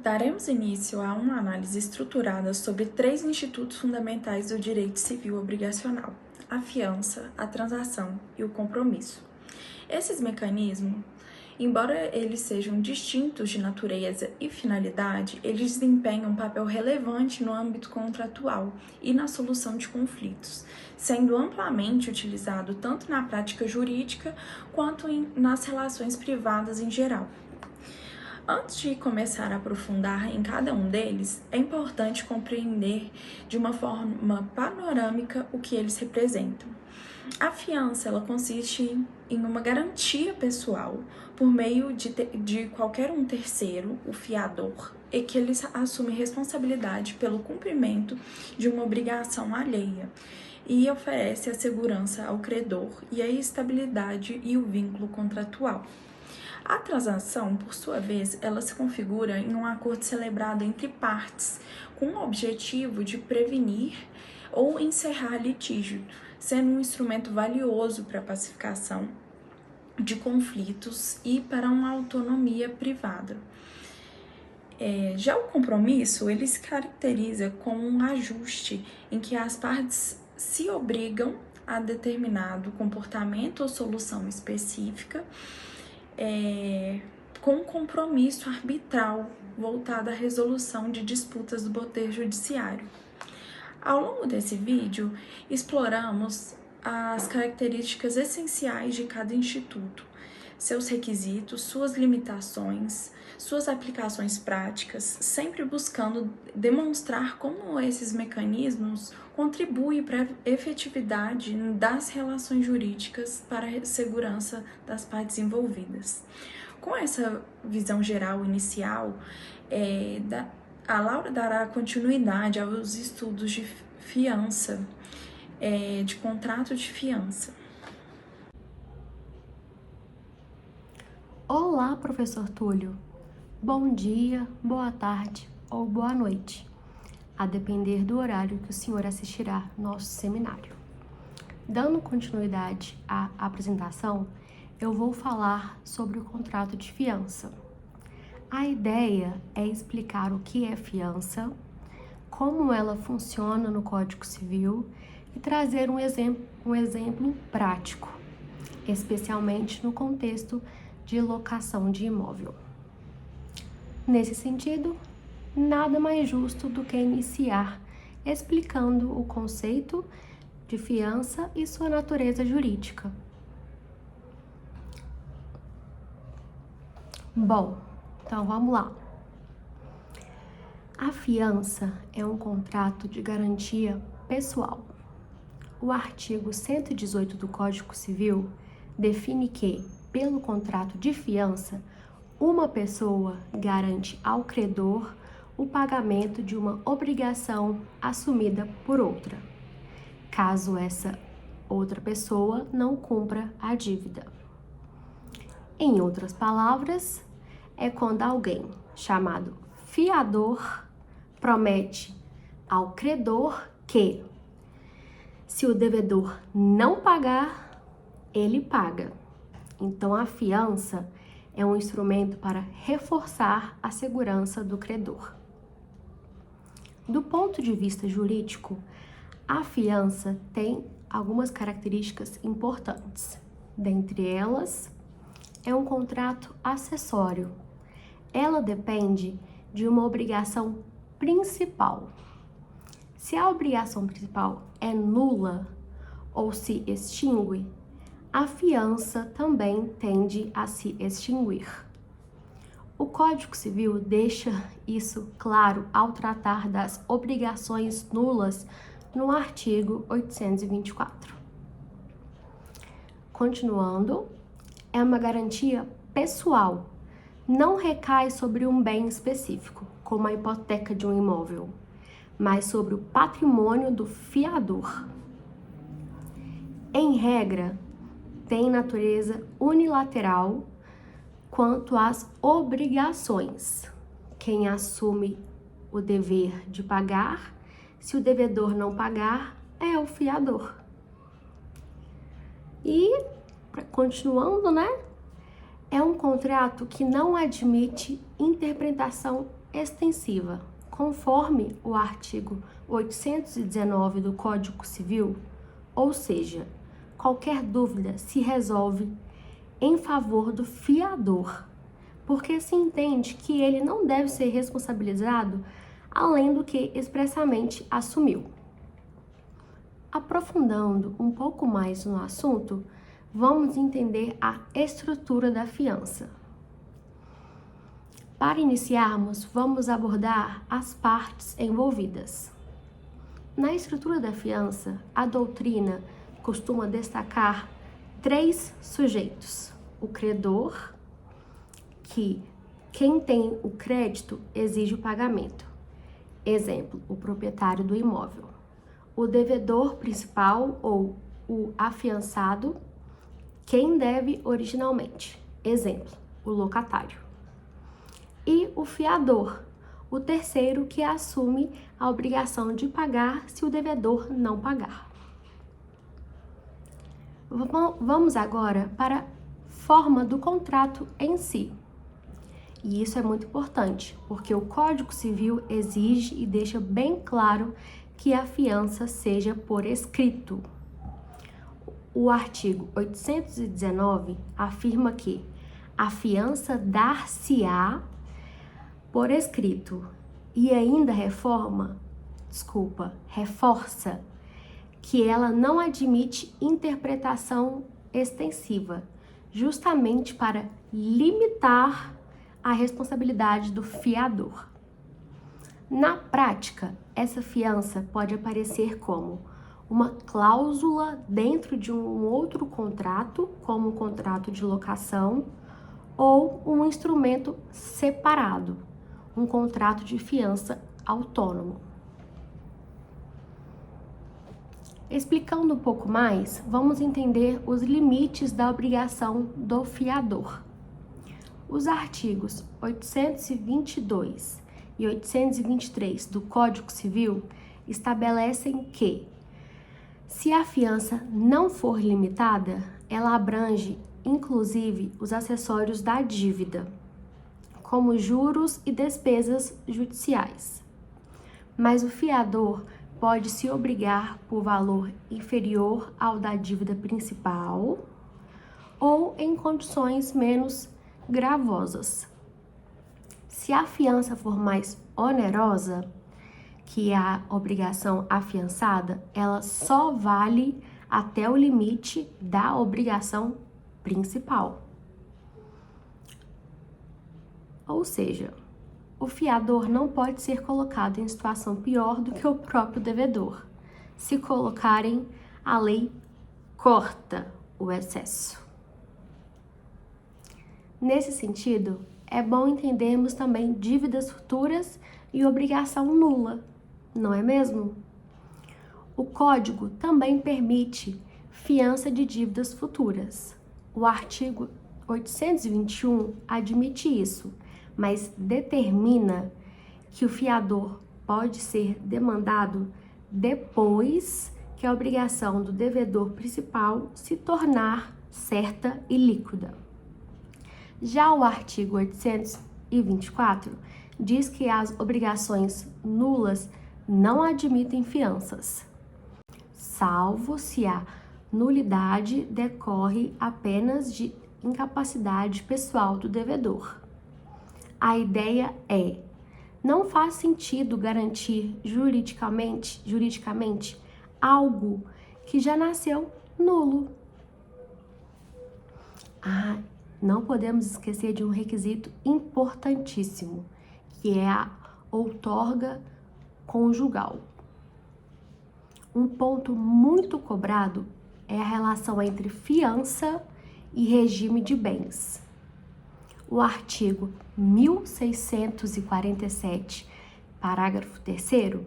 Daremos início a uma análise estruturada sobre três institutos fundamentais do direito civil obrigacional: a fiança, a transação e o compromisso. Esses mecanismos, embora eles sejam distintos de natureza e finalidade, eles desempenham um papel relevante no âmbito contratual e na solução de conflitos, sendo amplamente utilizado tanto na prática jurídica quanto nas relações privadas em geral. Antes de começar a aprofundar em cada um deles, é importante compreender de uma forma panorâmica o que eles representam. A fiança ela consiste em uma garantia pessoal por meio de qualquer um terceiro, o fiador, e que ele assume responsabilidade pelo cumprimento de uma obrigação alheia e oferece a segurança ao credor e a estabilidade e o vínculo contratual. A transação, por sua vez, ela se configura em um acordo celebrado entre partes, com o objetivo de prevenir ou encerrar litígio, sendo um instrumento valioso para a pacificação de conflitos e para uma autonomia privada. Já o compromisso, ele se caracteriza como um ajuste em que as partes se obrigam a determinado comportamento ou solução específica, com um compromisso arbitral voltado à resolução de disputas do poder judiciário. Ao longo desse vídeo, exploramos as características essenciais de cada instituto, seus requisitos, suas limitações, suas aplicações práticas, sempre buscando demonstrar como esses mecanismos contribuem para a efetividade das relações jurídicas para a segurança das partes envolvidas. Com essa visão geral inicial, a Laura dará continuidade aos estudos de fiança, de contrato de fiança. Olá, professor Túlio. Bom dia, boa tarde ou boa noite, a depender do horário que o senhor assistirá nosso seminário. Dando continuidade à apresentação, eu vou falar sobre o contrato de fiança. A ideia é explicar o que é fiança, como ela funciona no Código Civil e trazer um exemplo prático, especialmente no contexto de locação de imóvel. Nesse sentido, nada mais justo do que iniciar explicando o conceito de fiança e sua natureza jurídica. Bom, então vamos lá. A fiança é um contrato de garantia pessoal. O artigo 118 do Código Civil define que, pelo contrato de fiança, uma pessoa garante ao credor o pagamento de uma obrigação assumida por outra, caso essa outra pessoa não cumpra a dívida. Em outras palavras, é quando alguém chamado fiador promete ao credor que, se o devedor não pagar, ele paga. Então, a fiança é um instrumento para reforçar a segurança do credor. Do ponto de vista jurídico, a fiança tem algumas características importantes. Dentre elas, é um contrato acessório. Ela depende de uma obrigação principal. Se a obrigação principal é nula ou se extingue, a fiança também tende a se extinguir. O Código Civil deixa isso claro ao tratar das obrigações nulas no artigo 824. Continuando, é uma garantia pessoal, não recai sobre um bem específico, como a hipoteca de um imóvel, mas sobre o patrimônio do fiador. Em regra, tem natureza unilateral quanto às obrigações. Quem assume o dever de pagar, se o devedor não pagar, é o fiador. E, continuando, é um contrato que não admite interpretação extensiva, conforme o artigo 819 do Código Civil, ou seja, qualquer dúvida se resolve em favor do fiador, porque se entende que ele não deve ser responsabilizado além do que expressamente assumiu. Aprofundando um pouco mais no assunto, vamos entender a estrutura da fiança. Para iniciarmos, vamos abordar as partes envolvidas. Na estrutura da fiança, a doutrina costuma destacar 3 sujeitos: o credor, que quem tem o crédito exige o pagamento. Exemplo, o proprietário do imóvel. O devedor principal ou o afiançado, quem deve originalmente. Exemplo, o locatário. E o fiador, o terceiro que assume a obrigação de pagar se o devedor não pagar. Vamos agora para a forma do contrato em si. E isso é muito importante, porque o Código Civil exige e deixa bem claro que a fiança seja por escrito. O artigo 819 afirma que a fiança dar-se-á por escrito e ainda reforça que ela não admite interpretação extensiva, justamente para limitar a responsabilidade do fiador. Na prática, essa fiança pode aparecer como uma cláusula dentro de um outro contrato, como um contrato de locação, ou um instrumento separado, um contrato de fiança autônomo. Explicando um pouco mais, vamos entender os limites da obrigação do fiador. Os artigos 822 e 823 do Código Civil estabelecem que, se a fiança não for limitada, ela abrange inclusive os acessórios da dívida, como juros e despesas judiciais. Mas o fiador pode se obrigar por valor inferior ao da dívida principal ou em condições menos gravosas. Se a fiança for mais onerosa que a obrigação afiançada, ela só vale até o limite da obrigação principal. Ou seja, o fiador não pode ser colocado em situação pior do que o próprio devedor. Se colocarem, a lei corta o excesso. Nesse sentido, é bom entendermos também dívidas futuras e obrigação nula, não é mesmo? O Código também permite fiança de dívidas futuras. O artigo 821 admite isso, mas determina que o fiador pode ser demandado depois que a obrigação do devedor principal se tornar certa e líquida. Já o artigo 824 diz que as obrigações nulas não admitem fianças, salvo se a nulidade decorre apenas de incapacidade pessoal do devedor. A ideia é: não faz sentido garantir juridicamente algo que já nasceu nulo. Não podemos esquecer de um requisito importantíssimo, que é a outorga conjugal. Um ponto muito cobrado é a relação entre fiança e regime de bens. O artigo 1647, parágrafo 3º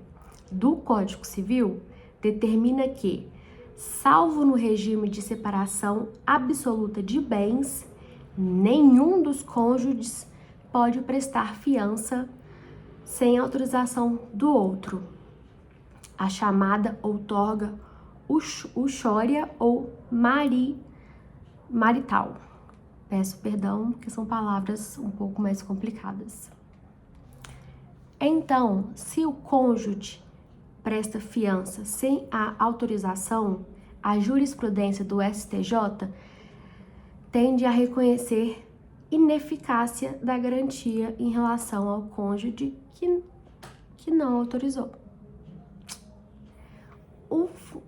do Código Civil determina que, salvo no regime de separação absoluta de bens, nenhum dos cônjuges pode prestar fiança sem autorização do outro, a chamada outorga uxória ou marital. Peço perdão, porque são palavras um pouco mais complicadas. Então, se o cônjuge presta fiança sem a autorização, a jurisprudência do STJ tende a reconhecer ineficácia da garantia em relação ao cônjuge que não autorizou.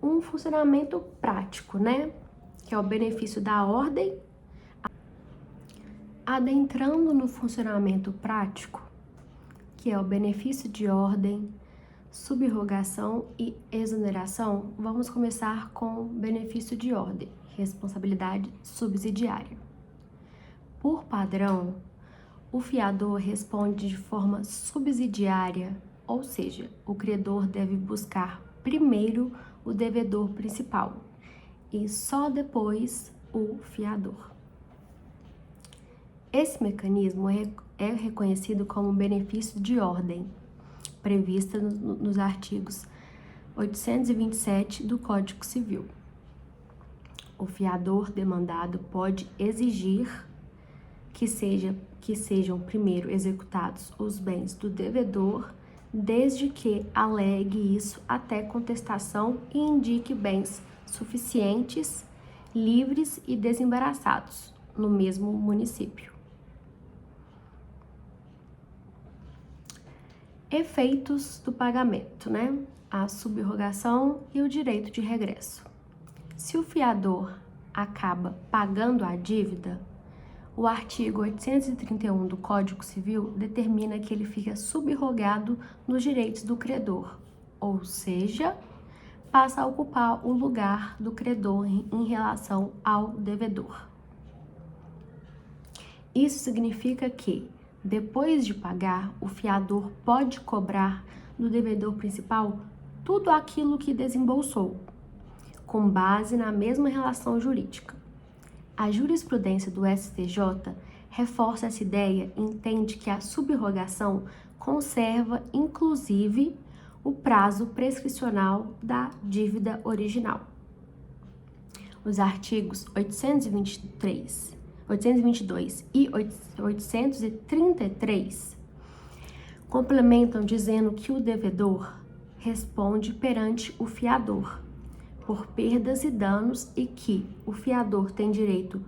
Um funcionamento prático, né? Que é o benefício da ordem. Adentrando no funcionamento prático, que é o benefício de ordem, subrogação e exoneração, vamos começar com o benefício de ordem, responsabilidade subsidiária. Por padrão, o fiador responde de forma subsidiária, ou seja, o credor deve buscar primeiro o devedor principal e só depois o fiador. Esse mecanismo é reconhecido como benefício de ordem, prevista nos artigos 827 do Código Civil. O fiador demandado pode exigir que sejam primeiro executados os bens do devedor, desde que alegue isso até contestação e indique bens suficientes, livres e desembaraçados no mesmo município. Efeitos do pagamento, né? A subrogação e o direito de regresso. Se o fiador acaba pagando a dívida, o artigo 831 do Código Civil determina que ele fica subrogado nos direitos do credor, ou seja, passa a ocupar o lugar do credor em relação ao devedor. Isso significa que, depois de pagar, o fiador pode cobrar do devedor principal tudo aquilo que desembolsou, com base na mesma relação jurídica. A jurisprudência do STJ reforça essa ideia e entende que a subrogação conserva, inclusive, o prazo prescricional da dívida original. Os artigos 822 e 833 complementam dizendo que o devedor responde perante o fiador por perdas e danos e que o fiador tem direito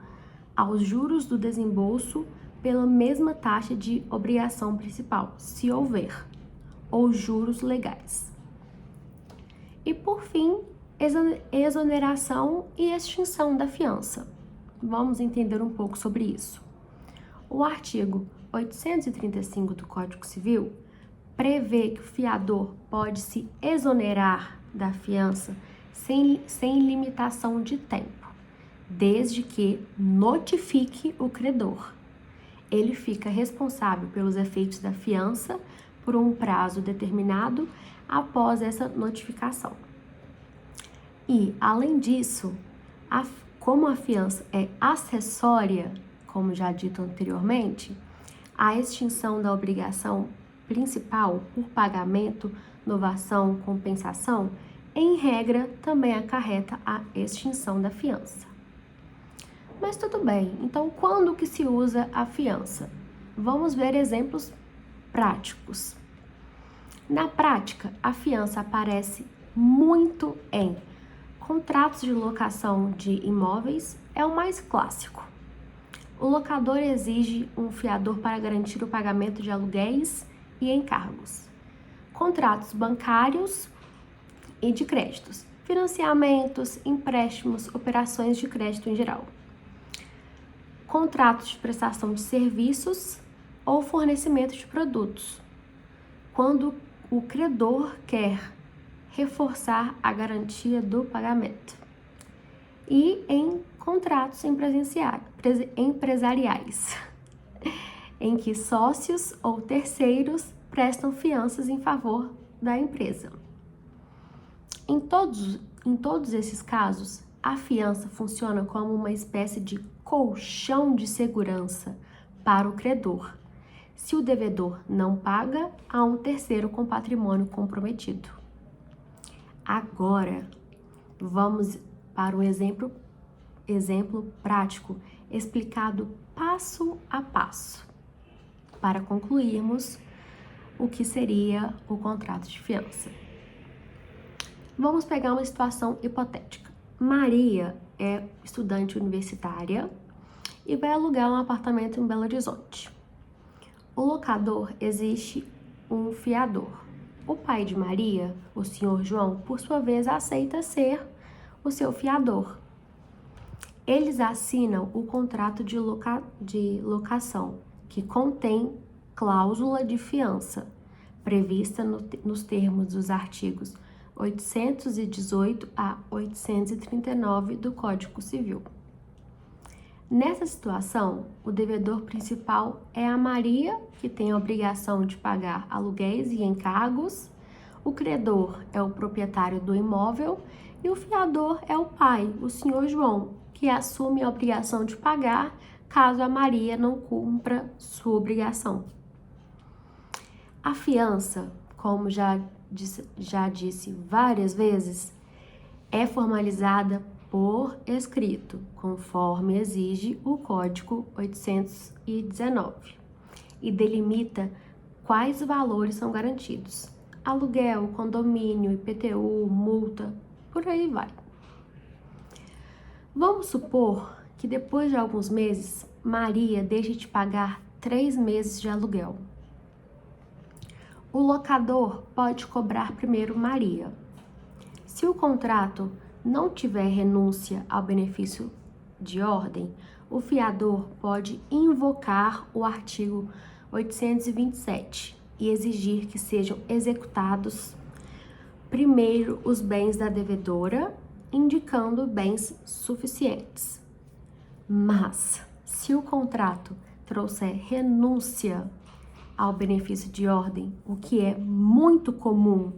aos juros do desembolso pela mesma taxa de obrigação principal, se houver, ou juros legais. E por fim, exoneração e extinção da fiança. Vamos entender um pouco sobre isso. O artigo 835 do Código Civil prevê que o fiador pode se exonerar da fiança sem limitação de tempo, desde que notifique o credor. Ele fica responsável pelos efeitos da fiança por um prazo determinado após essa notificação. E, além disso, como a fiança é acessória, como já dito anteriormente, a extinção da obrigação principal por pagamento, novação, compensação, em regra, também acarreta a extinção da fiança. Mas tudo bem, então quando que se usa a fiança? Vamos ver exemplos práticos. Na prática, a fiança aparece muito em contratos de locação de imóveis, é o mais clássico. O locador exige um fiador para garantir o pagamento de aluguéis e encargos. Contratos bancários e de créditos, financiamentos, empréstimos, operações de crédito em geral. Contratos de prestação de serviços ou fornecimento de produtos, quando o credor quer reforçar a garantia do pagamento. E em contratos empresariais, em que sócios ou terceiros prestam fianças em favor da empresa. Em todos esses casos, a fiança funciona como uma espécie de colchão de segurança para o credor. Se o devedor não paga, há um terceiro com patrimônio comprometido. Agora, vamos para um exemplo prático explicado passo a passo, para concluirmos o que seria o contrato de fiança. Vamos pegar uma situação hipotética. Maria é estudante universitária e vai alugar um apartamento em Belo Horizonte. O locador exige um fiador. O pai de Maria, o senhor João, por sua vez, aceita ser o seu fiador. Eles assinam o contrato de locação, que contém cláusula de fiança, prevista nos termos dos artigos 818 a 839 do Código Civil. Nessa situação, o devedor principal é a Maria, que tem a obrigação de pagar aluguéis e encargos, o credor é o proprietário do imóvel e o fiador é o pai, o senhor João, que assume a obrigação de pagar caso a Maria não cumpra sua obrigação. A fiança, como já disse várias vezes, é formalizada por escrito, conforme exige o Código 819, e delimita quais valores são garantidos: aluguel, condomínio, IPTU, multa, por aí vai. Vamos supor que depois de alguns meses, Maria deixe de pagar 3 meses de aluguel. O locador pode cobrar primeiro Maria. Se o contrato não tiver renúncia ao benefício de ordem, o fiador pode invocar o artigo 827 e exigir que sejam executados primeiro os bens da devedora, indicando bens suficientes. Mas, se o contrato trouxer renúncia ao benefício de ordem, o que é muito comum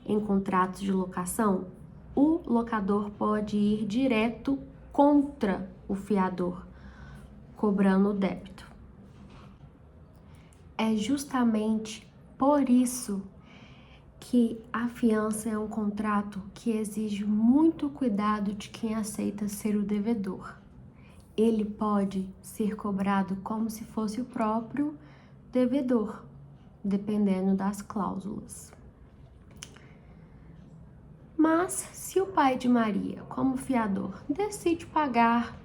em contratos de locação, o locador pode ir direto contra o fiador, cobrando o débito. É justamente por isso que a fiança é um contrato que exige muito cuidado de quem aceita ser o devedor. Ele pode ser cobrado como se fosse o próprio devedor, dependendo das cláusulas. Mas, se o pai de Maria, como fiador, decide pagar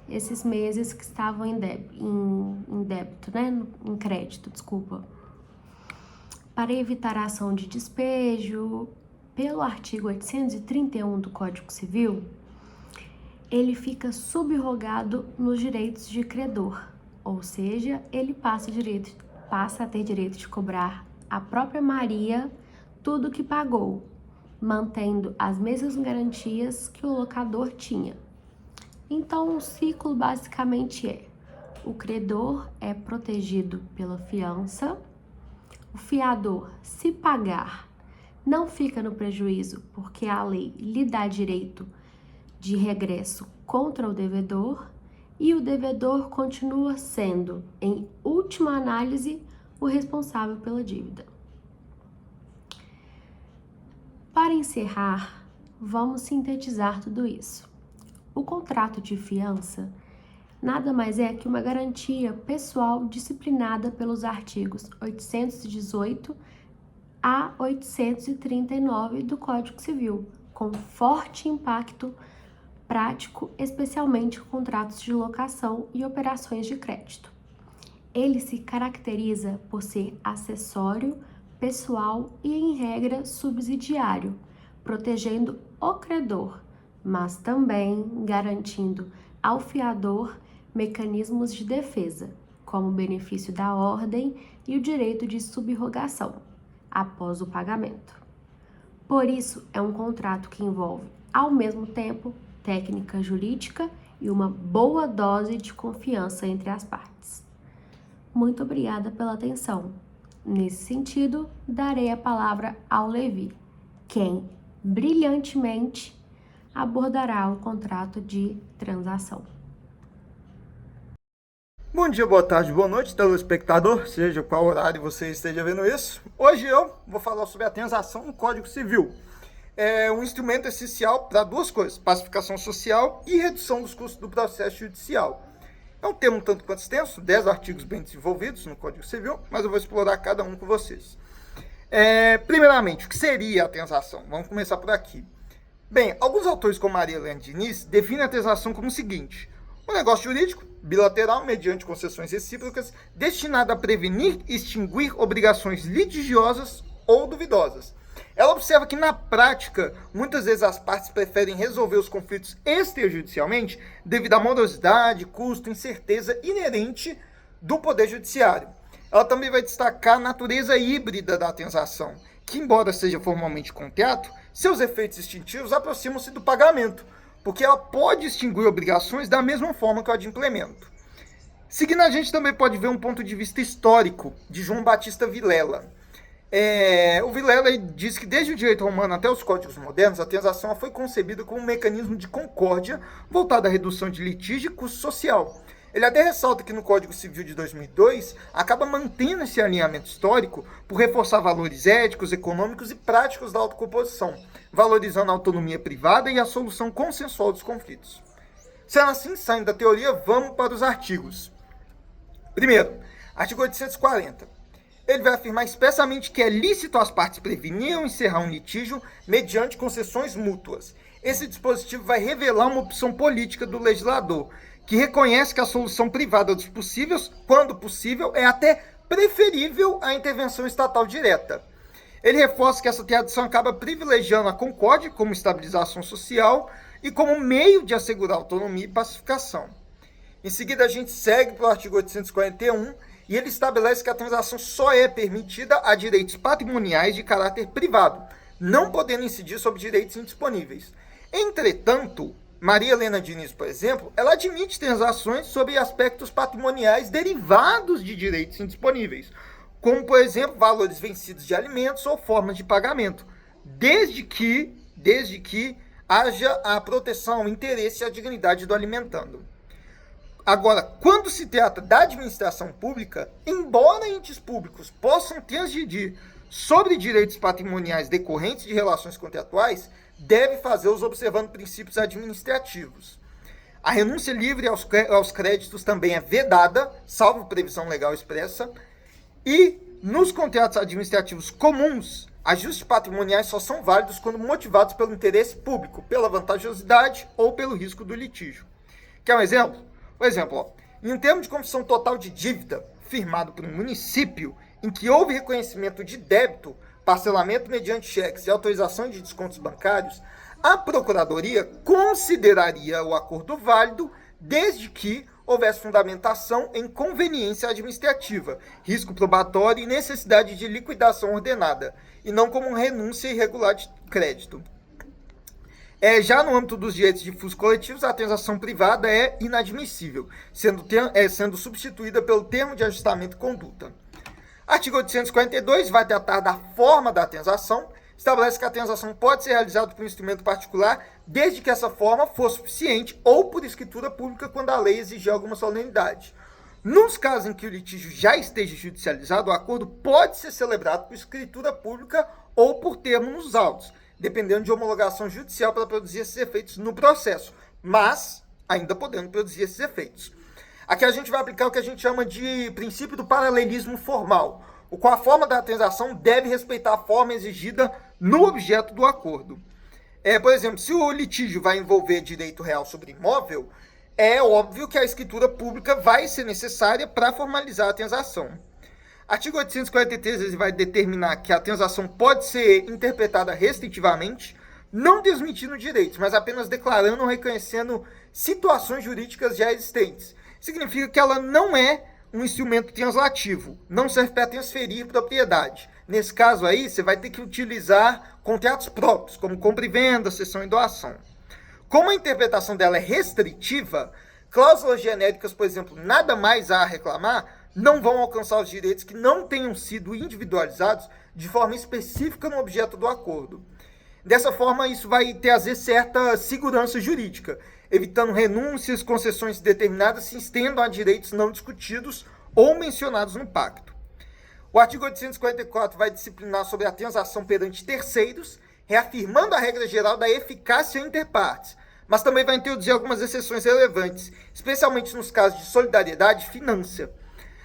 esses meses que estavam em débito, em crédito, para evitar a ação de despejo, pelo artigo 831 do Código Civil, ele fica subrogado nos direitos de credor, ou seja, ele passa a ter direito de cobrar a própria Maria tudo o que pagou, mantendo as mesmas garantias que o locador tinha. Então, o ciclo basicamente é: o credor é protegido pela fiança, o fiador, se pagar, não fica no prejuízo, porque a lei lhe dá direito de regresso contra o devedor, e o devedor continua sendo, em última análise, o responsável pela dívida. Para encerrar, vamos sintetizar tudo isso. O contrato de fiança nada mais é que uma garantia pessoal disciplinada pelos artigos 818 a 839 do Código Civil, com forte impacto prático, especialmente em contratos de locação e operações de crédito. Ele se caracteriza por ser acessório, pessoal e, em regra, subsidiário, protegendo o credor, mas também garantindo ao fiador mecanismos de defesa, como o benefício da ordem e o direito de subrogação após o pagamento. Por isso, é um contrato que envolve, ao mesmo tempo, técnica jurídica e uma boa dose de confiança entre as partes. Muito obrigada pela atenção. Nesse sentido, darei a palavra ao Levi, quem brilhantemente abordará o contrato de transação. Bom dia, boa tarde, boa noite, telespectador, seja qual horário você esteja vendo isso. Hoje eu vou falar sobre a transação no Código Civil. É um instrumento essencial para duas coisas: pacificação social e redução dos custos do processo judicial. É um tanto quanto extenso, 10 artigos bem desenvolvidos no Código Civil, mas eu vou explorar cada um com vocês. Primeiramente, o que seria a transação? Vamos começar por aqui. Bem, alguns autores, como Maria Helena Diniz, definem a transação como o seguinte: um negócio jurídico, bilateral, mediante concessões recíprocas, destinado a prevenir e extinguir obrigações litigiosas ou duvidosas. Ela observa que, na prática, muitas vezes as partes preferem resolver os conflitos extrajudicialmente devido à morosidade, custo, incerteza inerente do Poder Judiciário. Ela também vai destacar a natureza híbrida da transação, que, embora seja formalmente contrato, seus efeitos extintivos aproximam-se do pagamento, porque ela pode extinguir obrigações da mesma forma que o adimplemento. Seguindo, a gente também pode ver um ponto de vista histórico de João Batista Vilela. O Vilela diz que desde o direito romano até os códigos modernos, a transação foi concebida como um mecanismo de concórdia voltado à redução de litígio e custo social. Ele até ressalta que no Código Civil de 2002 acaba mantendo esse alinhamento histórico por reforçar valores éticos, econômicos e práticos da autocomposição, valorizando a autonomia privada e a solução consensual dos conflitos. Sendo assim, saindo da teoria, vamos para os artigos. Primeiro, artigo 840. Ele vai afirmar expressamente que é lícito as partes prevenir ou encerrar um litígio mediante concessões mútuas. Esse dispositivo vai revelar uma opção política do legislador, que reconhece que a solução privada dos possíveis, quando possível, é até preferível à intervenção estatal direta. Ele reforça que essa tradição acaba privilegiando a concórdia como estabilização social e como meio de assegurar autonomia e pacificação. Em seguida, a gente segue para o artigo 841, e ele estabelece que a transação só é permitida a direitos patrimoniais de caráter privado, não podendo incidir sobre direitos indisponíveis. Entretanto, Maria Helena Diniz, por exemplo, ela admite transações sobre aspectos patrimoniais derivados de direitos indisponíveis, como, por exemplo, valores vencidos de alimentos ou formas de pagamento, desde que haja a proteção ao interesse e à dignidade do alimentando. Agora, quando se trata da administração pública, embora entes públicos possam transgredir sobre direitos patrimoniais decorrentes de relações contratuais, deve fazê-los observando princípios administrativos. A renúncia livre aos créditos também é vedada, salvo previsão legal expressa, e nos contratos administrativos comuns, ajustes patrimoniais só são válidos quando motivados pelo interesse público, pela vantajosidade ou pelo risco do litígio. Quer um exemplo? Por exemplo, em um termo de confissão total de dívida firmado por um município em que houve reconhecimento de débito, parcelamento mediante cheques e autorização de descontos bancários, a Procuradoria consideraria o acordo válido desde que houvesse fundamentação em conveniência administrativa, risco probatório e necessidade de liquidação ordenada, e não como renúncia irregular de crédito. Já no âmbito dos direitos difusos coletivos, a transação privada é inadmissível, sendo substituída pelo termo de ajustamento e conduta. Artigo 842 vai tratar da forma da transação, estabelece que a transação pode ser realizada por um instrumento particular, desde que essa forma for suficiente ou por escritura pública quando a lei exigir alguma solenidade. Nos casos em que o litígio já esteja judicializado, o acordo pode ser celebrado por escritura pública ou por termo nos autos, dependendo de homologação judicial para produzir esses efeitos no processo, mas ainda podendo produzir esses efeitos. Aqui a gente vai aplicar o que a gente chama de princípio do paralelismo formal, o qual a forma da transação deve respeitar a forma exigida no objeto do acordo. Por exemplo, se o litígio vai envolver direito real sobre imóvel, é óbvio que a escritura pública vai ser necessária para formalizar a transação. Artigo 843 ele vai determinar que a transação pode ser interpretada restritivamente, não desmentindo direitos, mas apenas declarando ou reconhecendo situações jurídicas já existentes. Significa que ela não é um instrumento translativo, não serve para transferir propriedade. Nesse caso aí, você vai ter que utilizar contratos próprios, como compra e venda, cessão e doação. Como a interpretação dela é restritiva, cláusulas genéricas, por exemplo, nada mais há a reclamar, não vão alcançar os direitos que não tenham sido individualizados de forma específica no objeto do acordo. Dessa forma, isso vai trazer certa segurança jurídica, evitando renúncias, concessões determinadas se estendam a direitos não discutidos ou mencionados no pacto. O artigo 844 vai disciplinar sobre a transação perante terceiros, reafirmando a regra geral da eficácia inter partes, mas também vai introduzir algumas exceções relevantes, especialmente nos casos de solidariedade e finança.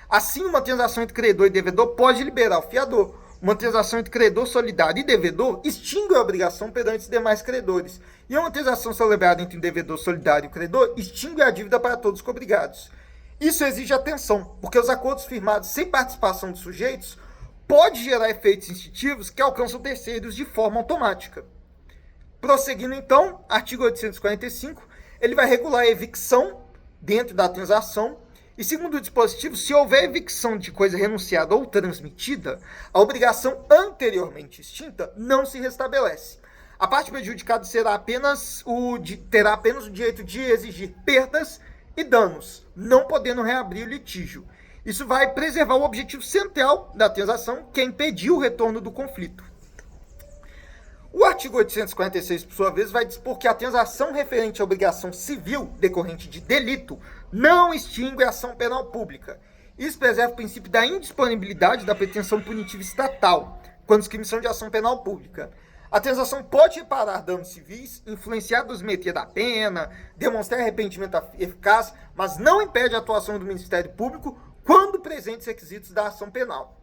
Assim, uma transação entre credor e devedor pode liberar o fiador, Uma transação entre credor solidário e devedor extingue a obrigação perante os demais credores. E uma transação celebrada entre um devedor solidário e o credor extingue a dívida para todos os cobrigados. Isso exige atenção, porque os acordos firmados sem participação dos sujeitos podem gerar efeitos instintivos que alcançam terceiros de forma automática. Prosseguindo então, artigo 845, ele vai regular a evicção dentro da transação. E segundo o dispositivo, se houver evicção de coisa renunciada ou transmitida, a obrigação anteriormente extinta não se restabelece. A parte prejudicada terá apenas o direito de exigir perdas e danos, não podendo reabrir o litígio. Isso vai preservar o objetivo central da transação, que é impedir o retorno do conflito. O artigo 846, por sua vez, vai dispor que a transação referente à obrigação civil decorrente de delito não extingue a ação penal pública. Isso preserva o princípio da indisponibilidade da pretensão punitiva estatal, quando os crimes são de ação penal pública. A transação pode reparar danos civis, influenciar a dosimetria da pena, demonstrar arrependimento eficaz, mas não impede a atuação do Ministério Público quando presentes requisitos da ação penal.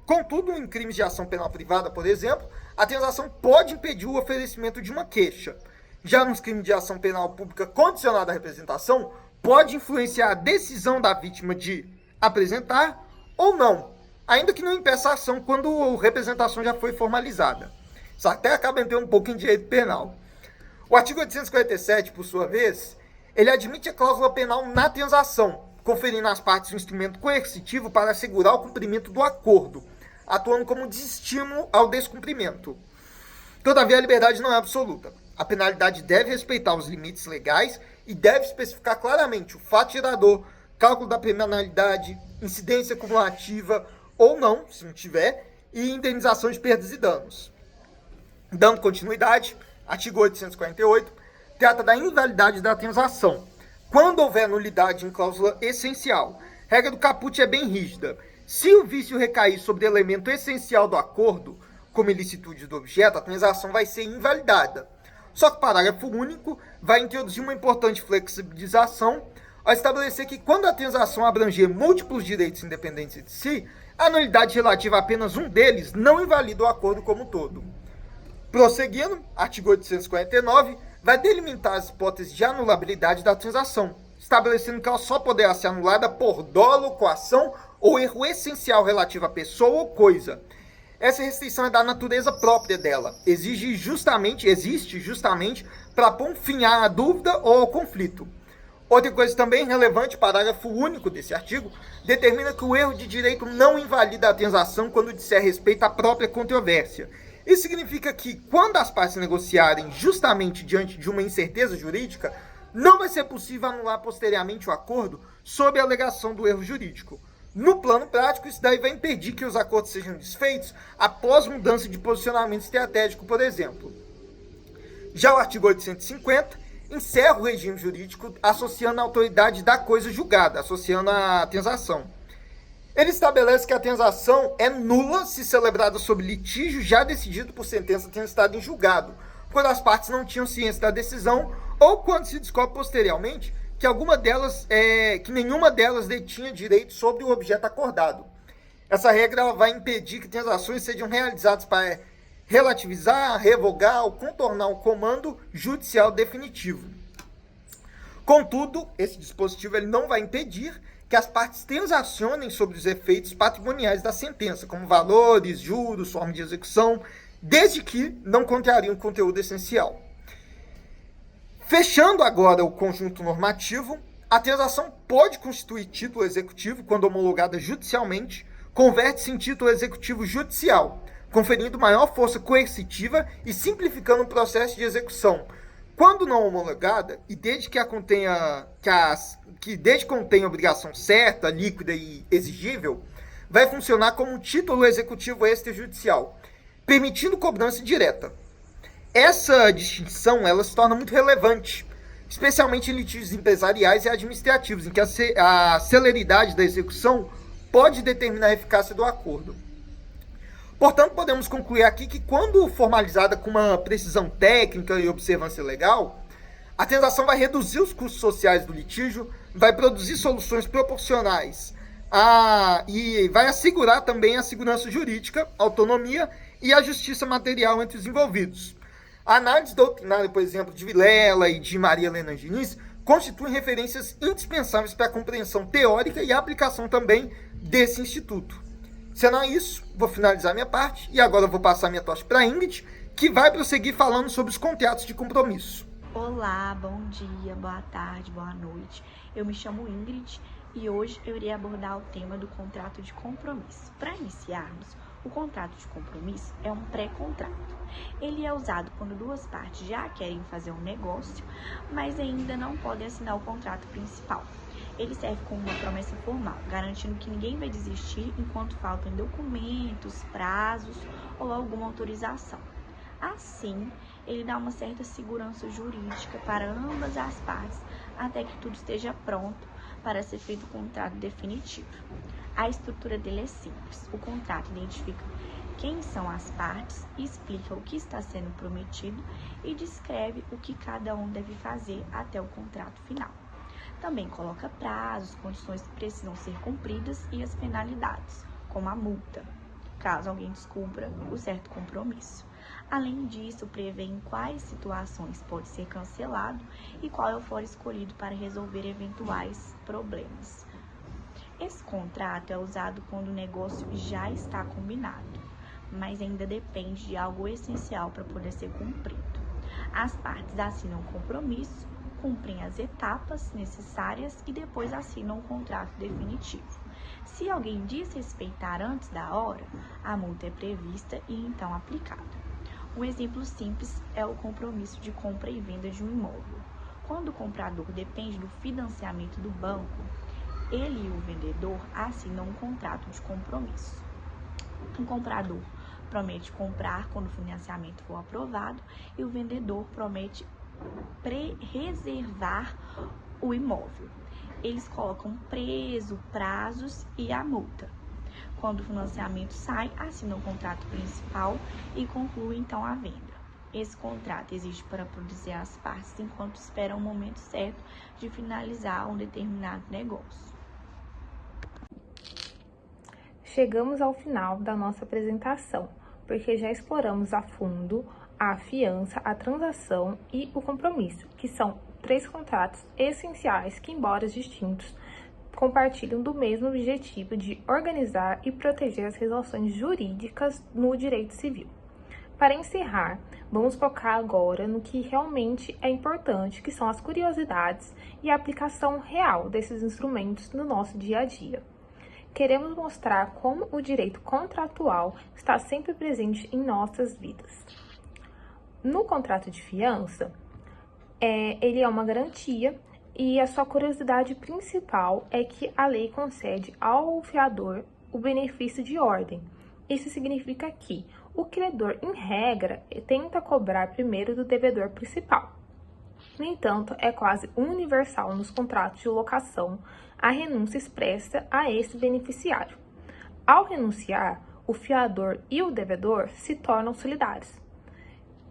Contudo, em crimes de ação penal privada, por exemplo, a transação pode impedir o oferecimento de uma queixa. Já nos crimes de ação penal pública condicionada à representação, pode influenciar a decisão da vítima de apresentar ou não, ainda que não impeça a ação quando a representação já foi formalizada. Isso até acaba entrando um pouco em direito penal. O artigo 847, por sua vez, ele admite a cláusula penal na transação, conferindo às partes um instrumento coercitivo para assegurar o cumprimento do acordo, atuando como desestímulo ao descumprimento. Todavia, a liberdade não é absoluta. A penalidade deve respeitar os limites legais e deve especificar claramente o fato gerador, cálculo da penalidade, incidência cumulativa ou não, se não tiver, e indenização de perdas e danos. Dando continuidade, artigo 848 trata da invalidade da transação. Quando houver nulidade em cláusula essencial, a regra do caput é bem rígida. Se o vício recair sobre elemento essencial do acordo, como ilicitude do objeto, a transação vai ser invalidada. Só que o parágrafo único vai introduzir uma importante flexibilização ao estabelecer que quando a transação abranger múltiplos direitos independentes de si, a nulidade relativa a apenas um deles não invalida o acordo como um todo. Prosseguindo, artigo 849 vai delimitar as hipóteses de anulabilidade da transação, estabelecendo que ela só poderá ser anulada por dolo, coação ou erro essencial relativo à pessoa ou coisa. Essa restrição é da natureza própria dela. Existe justamente para pôr um fim à dúvida ou ao conflito. Outra coisa também relevante, parágrafo único desse artigo, determina que o erro de direito não invalida a transação quando disser respeito à própria controvérsia. Isso significa que, quando as partes negociarem justamente diante de uma incerteza jurídica, não vai ser possível anular posteriormente o acordo sob a alegação do erro jurídico. No plano prático, isso daí vai impedir que os acordos sejam desfeitos após mudança de posicionamento estratégico, por exemplo. Já o artigo 850 encerra o regime jurídico associando a autoridade da coisa julgada, associando a transação. Ele estabelece que a transação é nula se celebrada sob litígio já decidido por sentença tendo estado em julgado, quando as partes não tinham ciência da decisão ou quando se descobre posteriormente que nenhuma delas detinha direito sobre o objeto acordado. Essa regra vai impedir que transações sejam realizadas para relativizar, revogar ou contornar o comando judicial definitivo. Contudo, esse dispositivo ele não vai impedir que as partes transacionem sobre os efeitos patrimoniais da sentença, como valores, juros, forma de execução, desde que não contrariem o conteúdo essencial. Fechando agora o conjunto normativo, a transação pode constituir título executivo quando homologada judicialmente, converte-se em título executivo judicial, conferindo maior força coercitiva e simplificando o processo de execução. Quando não homologada, e desde que contenha obrigação certa, líquida e exigível, vai funcionar como um título executivo extrajudicial, permitindo cobrança direta. Essa distinção ela se torna muito relevante, especialmente em litígios empresariais e administrativos, em que a celeridade da execução pode determinar a eficácia do acordo. Portanto, podemos concluir aqui que quando formalizada com uma precisão técnica e observância legal, a transação vai reduzir os custos sociais do litígio, vai produzir soluções proporcionais E vai assegurar também a segurança jurídica, autonomia e a justiça material entre os envolvidos. A análise doutrinária, por exemplo, de Vilela e de Maria Helena Diniz, constituem referências indispensáveis para a compreensão teórica e a aplicação também desse instituto. Sendo isso, vou finalizar minha parte e agora vou passar minha tocha para a Ingrid, que vai prosseguir falando sobre os contratos de compromisso. Olá, bom dia, boa tarde, boa noite. Eu me chamo Ingrid e hoje eu irei abordar o tema do contrato de compromisso. Para iniciarmos, o contrato de compromisso é um pré-contrato. Ele é usado quando duas partes já querem fazer um negócio, mas ainda não podem assinar o contrato principal. Ele serve como uma promessa formal, garantindo que ninguém vai desistir enquanto faltam documentos, prazos ou alguma autorização. Assim, ele dá uma certa segurança jurídica para ambas as partes até que tudo esteja pronto para ser feito o contrato definitivo. A estrutura dele é simples. O contrato identifica quem são as partes, explica o que está sendo prometido e descreve o que cada um deve fazer até o contrato final. Também coloca prazos, condições que precisam ser cumpridas e as penalidades, como a multa, caso alguém descubra o certo compromisso. Além disso, prevê em quais situações pode ser cancelado e qual é o foro escolhido para resolver eventuais problemas. Esse contrato é usado quando o negócio já está combinado, mas ainda depende de algo essencial para poder ser cumprido. As partes assinam um compromisso, cumprem as etapas necessárias e depois assinam um contrato definitivo. Se alguém desrespeitar antes da hora, a multa é prevista e então aplicada. Um exemplo simples é o compromisso de compra e venda de um imóvel. Quando o comprador depende do financiamento do banco, ele e o vendedor assinam um contrato de compromisso. O comprador promete comprar quando o financiamento for aprovado e o vendedor promete reservar o imóvel. Eles colocam preço, prazos e a multa. Quando o financiamento sai, assinam o contrato principal e concluem então a venda. Esse contrato existe para proteger as partes enquanto esperam o momento certo de finalizar um determinado negócio. Chegamos ao final da nossa apresentação, porque já exploramos a fundo a fiança, a transação e o compromisso, que são 3 contratos essenciais que, embora distintos, compartilham do mesmo objetivo de organizar e proteger as relações jurídicas no direito civil. Para encerrar, vamos focar agora no que realmente é importante, que são as curiosidades e a aplicação real desses instrumentos no nosso dia a dia. Queremos mostrar como o direito contratual está sempre presente em nossas vidas. No contrato de fiança, ele é uma garantia e a sua curiosidade principal é que a lei concede ao fiador o benefício de ordem. Isso significa que o credor, em regra, tenta cobrar primeiro do devedor principal. No entanto, é quase universal nos contratos de locação a renúncia expressa a esse beneficiário. Ao renunciar, o fiador e o devedor se tornam solidários.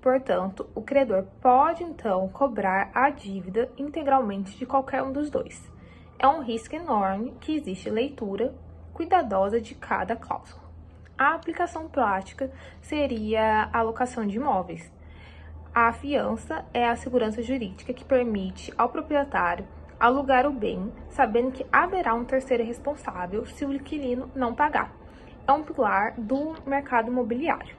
Portanto, o credor pode, então, cobrar a dívida integralmente de qualquer um dos dois. É um risco enorme que existe leitura cuidadosa de cada cláusula. A aplicação prática seria a locação de imóveis. A fiança é a segurança jurídica que permite ao proprietário alugar o bem, sabendo que haverá um terceiro responsável se o inquilino não pagar. É um pilar do mercado imobiliário.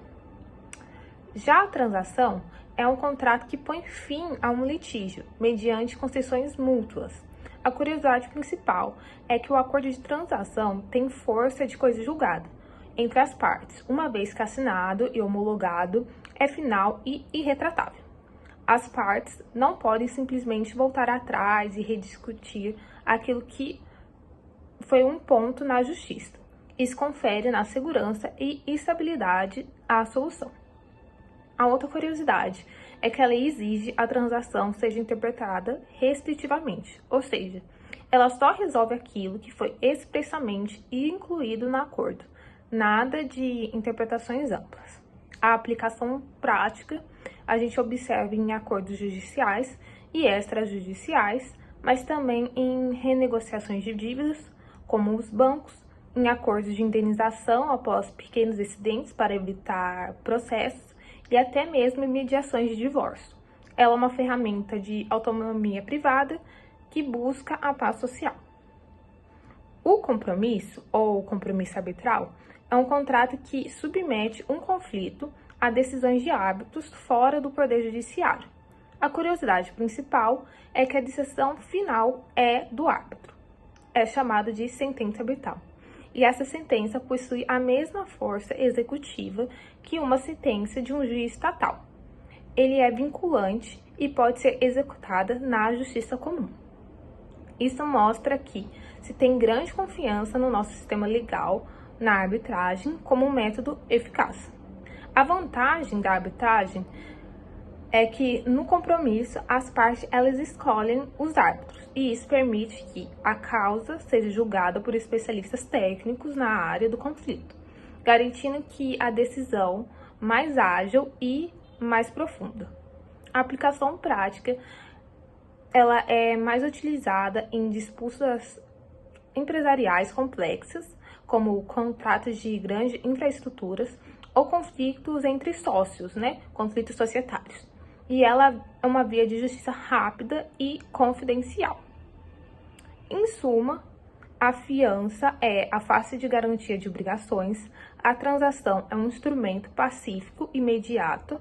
Já a transação é um contrato que põe fim a um litígio, mediante concessões mútuas. A curiosidade principal é que o acordo de transação tem força de coisa julgada entre as partes, uma vez que assinado e homologado, é final e irretratável. As partes não podem simplesmente voltar atrás e rediscutir aquilo que foi um ponto na justiça. Isso confere na segurança e estabilidade à solução. A outra curiosidade é que a lei exige a transação seja interpretada restritivamente, ou seja, ela só resolve aquilo que foi expressamente incluído no acordo, nada de interpretações amplas. A aplicação prática a gente observa em acordos judiciais e extrajudiciais, mas também em renegociações de dívidas, como os bancos, em acordos de indenização após pequenos incidentes para evitar processos e até mesmo em mediações de divórcio. Ela é uma ferramenta de autonomia privada que busca a paz social. O compromisso, ou compromisso arbitral, é um contrato que submete um conflito a decisões de árbitros fora do Poder Judiciário. A curiosidade principal é que a decisão final é do árbitro. É chamado de sentença arbitral. E essa sentença possui a mesma força executiva que uma sentença de um juiz estatal. Ele é vinculante e pode ser executada na justiça comum. Isso mostra que se tem grande confiança no nosso sistema legal, na arbitragem, como um método eficaz. A vantagem da arbitragem é que no compromisso as partes elas escolhem os árbitros e isso permite que a causa seja julgada por especialistas técnicos na área do conflito, garantindo que a decisão mais ágil e mais profunda. A aplicação prática ela é mais utilizada em disputas empresariais complexas, como contratos de grandes infraestruturas ou conflitos entre sócios, conflitos societários. E ela é uma via de justiça rápida e confidencial. Em suma, a fiança é a face de garantia de obrigações, a transação é um instrumento pacífico e imediato,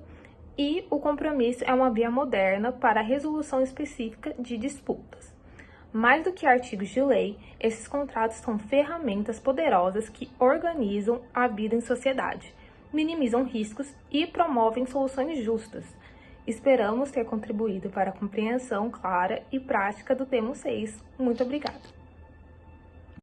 e o compromisso é uma via moderna para a resolução específica de disputas. Mais do que artigos de lei, esses contratos são ferramentas poderosas que organizam a vida em sociedade, minimizam riscos e promovem soluções justas. Esperamos ter contribuído para a compreensão clara e prática do tema 6. Muito obrigada!